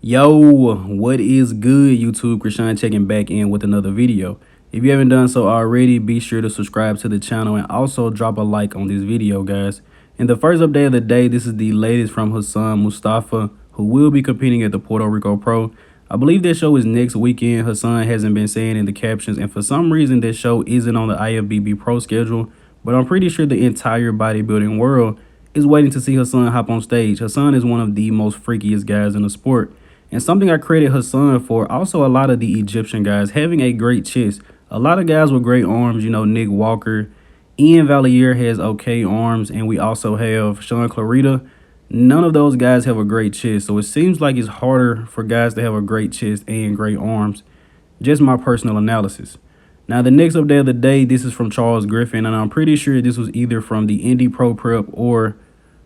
Yo, what is good, YouTube? Krishan checking back in with another video. If you haven't done so already, be sure to subscribe to the channel and also drop a like on this video, guys. In the first update of the day, this is the latest from Hassan Mostafa, who will be competing at the Puerto Rico Pro. I believe that show is next weekend. Hassan hasn't been saying in the captions, and for some reason that show isn't on the IFBB Pro schedule, but I'm pretty sure the entire bodybuilding world is waiting to see Hassan hop on stage. Hassan is one of the most freakiest guys in the sport. And something I credit Hassan for, also a lot of the Egyptian guys, having a great chest. A lot of guys with great arms, you know, Nick Walker, Ian Valier has okay arms, and we also have Sean Clarita. None of those guys have a great chest, so it seems like it's harder for guys to have a great chest and great arms. Just my personal analysis. Now, the next update of the day, this is from Charles Griffen, and I'm pretty sure this was either from the Indy Pro Prep or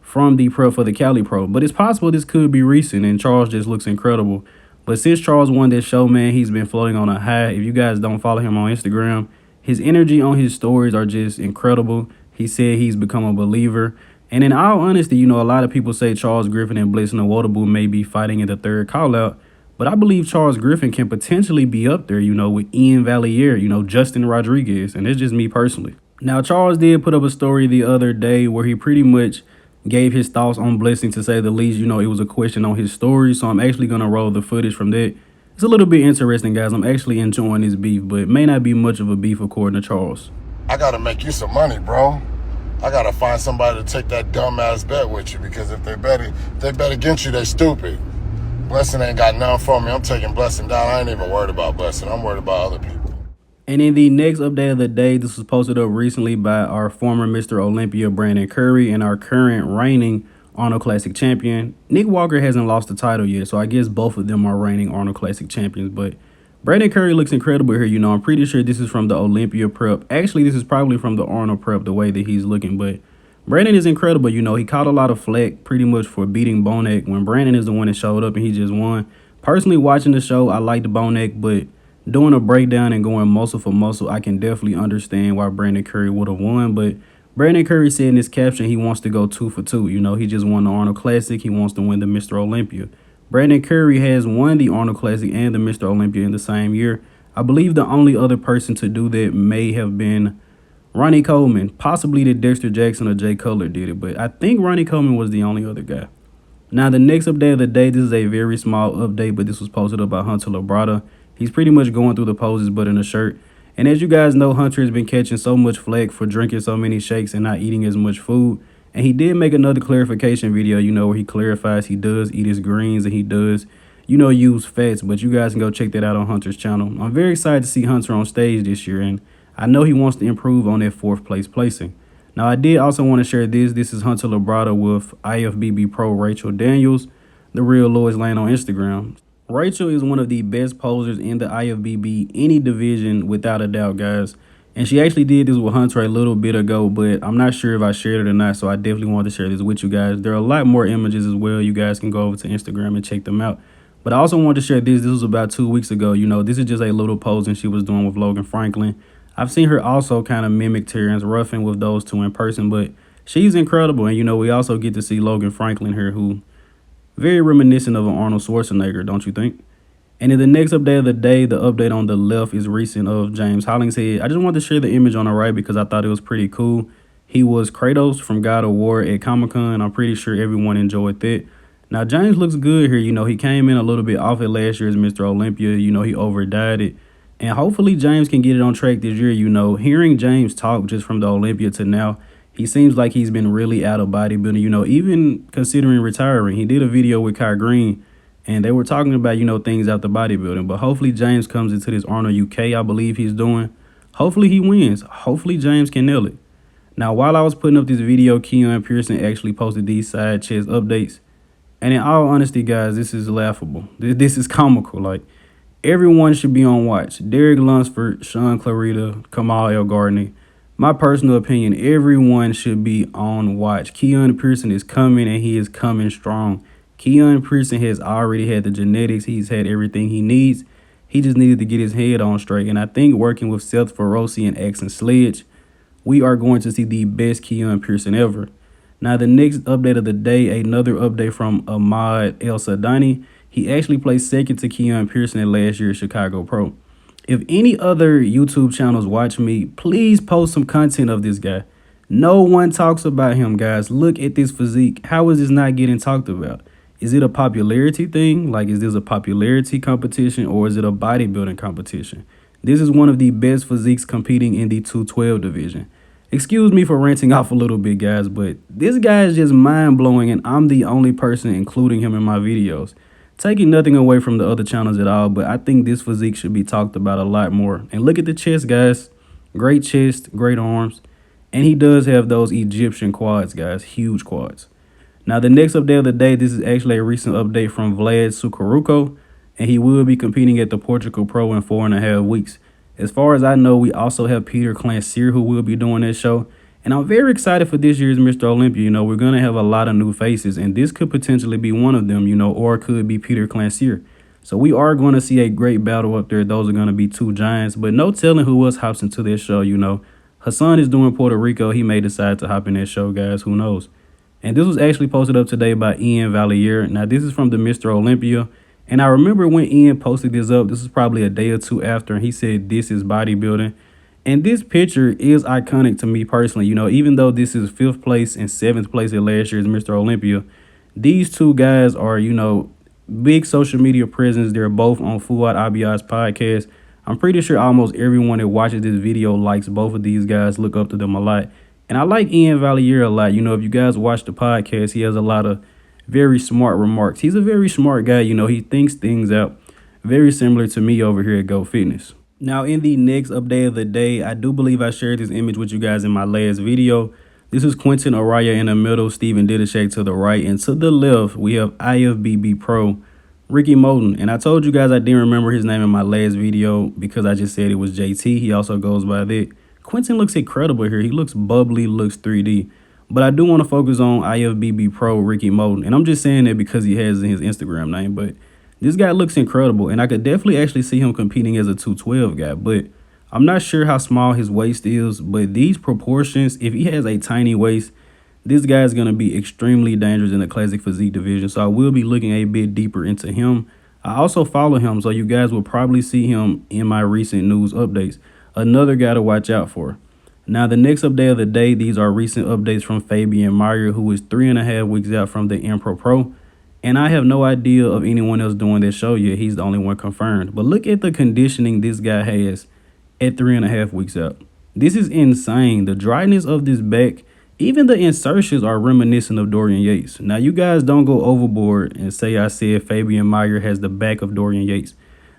from the prep for the Cali Pro, but it's possible this could be recent and Charles just looks incredible. But since Charles won this show, man, he's been floating on a high. If you guys don't follow him on Instagram, his energy on his stories are just incredible. He said he's become a believer. And in all honesty, you know, a lot of people say Charles Griffen and Awodibu may be fighting in the third call out, but I believe Charles Griffen can potentially be up there, you know, with Ian Valier, you know, Justin Rodriguez, and it's just me personally. Now, Charles did put up a story the other day where he pretty much gave his thoughts on Blessing, to say the least. You know, it was a question on his story, so I'm actually going to roll the footage from that. It's a little bit interesting, guys. I'm actually enjoying this beef, but it may not be much of a beef according to Charles. I got to make you some money, bro. I got to find somebody to take that dumbass bet with you, because if they bet against you, they stupid. Blessing ain't got nothing for me. I'm taking Blessing down. I ain't even worried about Blessing. I'm worried about other people. And in the next update of the day, this was posted up recently by our former Mr. Olympia, Brandon Curry, and our current reigning Arnold Classic champion. Nick Walker hasn't lost the title yet, so I guess both of them are reigning Arnold Classic champions. But Brandon Curry looks incredible here. You know, I'm pretty sure this is from the Olympia prep. Actually, this is probably from the Arnold prep, the way that he's looking. But Brandon is incredible. You know, he caught a lot of flack pretty much for beating Bonek when Brandon is the one that showed up and he just won. Personally, watching the show, I liked Bonek, but doing a breakdown and going muscle for muscle, I can definitely understand why Brandon Curry would have won. But Brandon Curry said in his caption he wants to go 2 for 2. You know, he just won the Arnold Classic. He wants to win the Mr. Olympia. Brandon Curry has won the Arnold Classic and the Mr. Olympia in the same year. I believe the only other person to do that may have been Ronnie Coleman. Possibly that Dexter Jackson or Jay Cutler did it, but I think Ronnie Coleman was the only other guy. Now, the next update of the day, this is a very small update, but this was posted up by Hunter Labrada. He's pretty much going through the poses but in a shirt. And as you guys know, Hunter has been catching so much flack for drinking so many shakes and not eating as much food. And he did make another clarification video, you know, where he clarifies he does eat his greens and he does, you know, use fats. But you guys can go check that out on Hunter's channel. I'm very excited to see Hunter on stage this year, and I know he wants to improve on that 4th place placing. Now, I did also want to share this. This is Hunter Labrada with IFBB Pro Rachel Daniels, the real Lois Lane on Instagram. Rachel is one of the best posers in the IFBB, any division, without a doubt, guys. And she actually did this with Hunter a little bit ago, but I'm not sure if I shared it or not, so I definitely wanted to share this with you guys. There are a lot more images as well. You guys can go over to Instagram and check them out. But I also wanted to share this. This was about 2 weeks ago. You know, this is just a little posing she was doing with Logan Franklin. I've seen her also kind of mimic Terrence Ruffin with those two in person, but she's incredible. And, you know, we also get to see Logan Franklin here, who very reminiscent of an Arnold Schwarzenegger, don't you think? And in the next update of the day, the update on the left is recent of James Hollingshead. I just wanted to share the image on the right because I thought it was pretty cool. He was Kratos from God of War at Comic-Con. I'm pretty sure everyone enjoyed that. Now, James looks good here. You know, he came in a little bit off at last year's Mr. Olympia. You know, he overdied it. And hopefully James can get it on track this year. You know, hearing James talk just from the Olympia to now, he seems like he's been really out of bodybuilding, you know, even considering retiring. He did a video with Kai Green, and they were talking about, you know, things after bodybuilding. But hopefully James comes into this Arnold UK, I believe he's doing. Hopefully he wins. Hopefully James can nail it. Now, while I was putting up this video, Keone Pearson actually posted these side chest updates. And in all honesty, guys, this is laughable. This is comical. Like, everyone should be on watch. Derek Lunsford, Sean Clarita, Kamal El Gardner. My personal opinion, everyone should be on watch. Keone Pearson is coming, and he is coming strong. Keone Pearson has already had the genetics. He's had everything he needs. He just needed to get his head on straight. And I think working with Seth Feroci and Axon Sledge, we are going to see the best Keone Pearson ever. Now, the next update of the day, another update from Ahmad El Sadani. He actually placed second to Keone Pearson at last year's Chicago Pro. If any other YouTube channels watch me, please post some content of this guy. No one talks about him, guys. Look at this physique. How is this not getting talked about? Is it a popularity thing? Like, is this a popularity competition or is it a bodybuilding competition? This is one of the best physiques competing in the 212 division. Excuse me for ranting off a little bit, guys, but this guy is just mind-blowing and I'm the only person including him in my videos. Taking nothing away from the other channels at all, but I think this physique should be talked about a lot more. And look at the chest, guys. Great chest, great arms. And he does have those Egyptian quads, guys. Huge quads. Now, the next update of the day, this is actually a recent update from Vlad Sukaruko, and he will be competing at the Portugal Pro in 4.5 weeks. As far as I know, we also have Peter Clancyr who will be doing that show. And I'm very excited for this year's Mr. Olympia. You know, we're going to have a lot of new faces, and this could potentially be one of them, you know, or it could be Peter Clancyr. So we are going to see a great battle up there. Those are going to be two giants, but no telling who else hops into this show, you know. Hassan is doing Puerto Rico. He may decide to hop in that show, guys. Who knows? And this was actually posted up today by Ian Valier. Now, this is from the Mr. Olympia. And I remember when Ian posted this up, this is probably a day or two after, and he said, this is bodybuilding. And this picture is iconic to me personally. You know, even though this is 5th place and 7th place at last year's Mr. Olympia, these two guys are, you know, big social media presence. They're both on Fuad Abiyah's podcast. I'm pretty sure almost everyone that watches this video likes both of these guys, look up to them a lot. And I like Ian Valier a lot. You know, if you guys watch the podcast, he has a lot of very smart remarks. He's a very smart guy. You know, he thinks things out, very similar to me over here at Go Fitness. Now, in the next update of the day, I do believe I shared this image with you guys in my last video. This is Quentin Araya in the middle, Stephen Didashek to the right, and to the left, we have IFBB Pro Ricky Moulton. And I told you guys I didn't remember his name in my last video because I just said it was JT. He also goes by that. Quentin looks incredible here. He looks bubbly, looks 3D. But I do want to focus on IFBB Pro Ricky Moulton. And I'm just saying that because he has his Instagram name. But this guy looks incredible. And I could definitely actually see him competing as a 212 guy. But I'm not sure how small his waist is. But these proportions, if he has a tiny waist, this guy is going to be extremely dangerous in the classic physique division. So I will be looking a bit deeper into him. I also follow him, so you guys will probably see him in my recent news updates. Another guy to watch out for. Now, the next update of the day, these are recent updates from Fabian Mayr, who is 3.5 weeks out from the Impro Pro. And I have no idea of anyone else doing this show yet. He's the only one confirmed. But look at the conditioning this guy has at 3.5 weeks out. This is insane. The dryness of this back, even the insertions are reminiscent of Dorian Yates. Now, you guys don't go overboard and say I said Fabian Mayr has the back of Dorian Yates.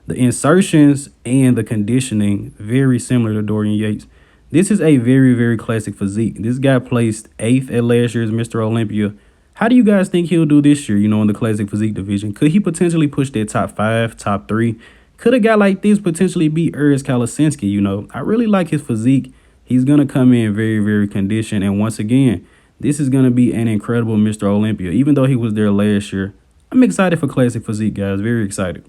The insertions and the conditioning, very similar to Dorian Yates. This is a very, very classic physique. This guy placed 8th at last year's Mr. Olympia. How do you guys think he'll do this year, you know, in the classic physique division? Could he potentially push that top 5, top 3? Could a guy like this potentially beat Urs Kalasinski? You know, I really like his physique. He's going to come in very, very conditioned. And once again, this is going to be an incredible Mr. Olympia. Even though he was there last year, I'm excited for classic physique, guys. Very excited.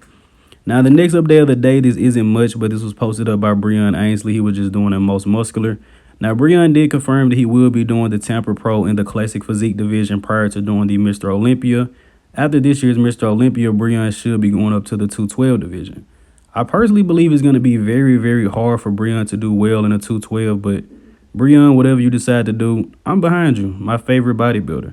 Now, the next update of the day, this isn't much, but this was posted up by Breon Ainsley. He was just doing the most muscular. Now, Breon did confirm that he will be doing the Tampa Pro in the classic physique division prior to doing the Mr. Olympia. After this year's Mr. Olympia, Breon should be going up to the 212 division. I personally believe it's going to be very, very hard for Breon to do well in the 212, but Breon, whatever you decide to do, I'm behind you, my favorite bodybuilder.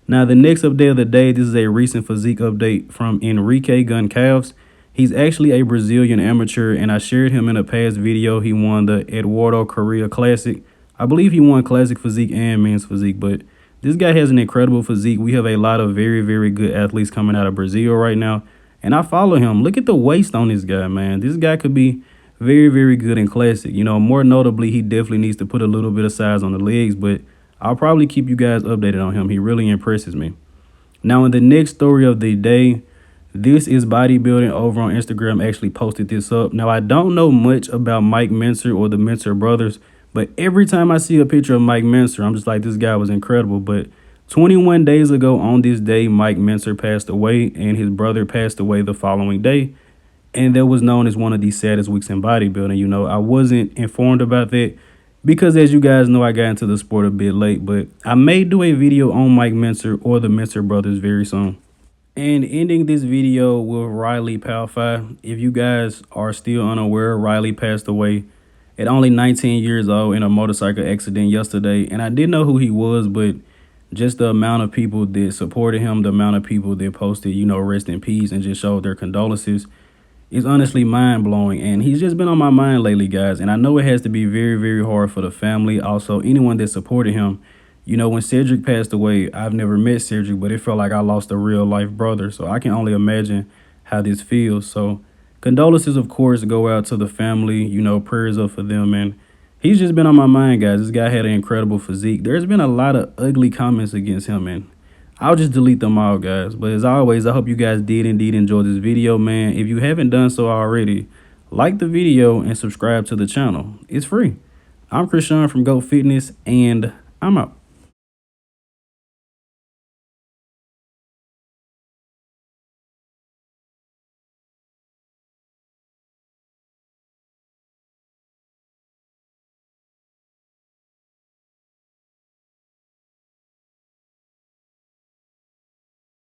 Now, the next update of the day, this is a recent physique update from Enrique Goncalves. He's actually a Brazilian amateur, and I shared him in a past video. He won the Eduardo Correa Classic. I believe he won classic physique and men's physique, but this guy has an incredible physique. We have a lot of very, very good athletes coming out of Brazil right now, and I follow him. Look at the waist on this guy, man. This guy could be very, very good in classic. You know, more notably, he definitely needs to put a little bit of size on the legs, but I'll probably keep you guys updated on him. He really impresses me. Now, in the next story of the day, this is bodybuilding over on Instagram actually posted this up. Now, I don't know much about Mike Mentzer or the Mentzer brothers, but every time I see a picture of Mike Mentzer, I'm just like, this guy was incredible. But 21 days ago on this day, Mike Mentzer passed away, and his brother passed away the following day. And that was known as one of the saddest weeks in bodybuilding. You know, I wasn't informed about that because, as you guys know, I got into the sport a bit late. But I may do a video on Mike Mentzer or the Mentzer brothers very soon. And ending this video with Riley Palfi. If you guys are still unaware, Riley passed away at only 19 years old in a motorcycle accident yesterday. And I didn't know who he was, but just the amount of people that supported him, the amount of people that posted, rest in peace and just showed their condolences is honestly mind-blowing. And he's just been on my mind lately, guys. And I know it has to be very, very hard for the family. Also, anyone that supported him. When Cedric passed away, I've never met Cedric, but it felt like I lost a real-life brother. So I can only imagine how this feels. So condolences, of course, go out to the family. Prayers up for them. And he's just been on my mind, guys. This guy had an incredible physique. There's been a lot of ugly comments against him, and I'll just delete them all, guys. But as always, I hope you guys did indeed enjoy this video, man. If you haven't done so already, like the video and subscribe to the channel. It's free. I'm Keon from Go Fitness, and I'm out.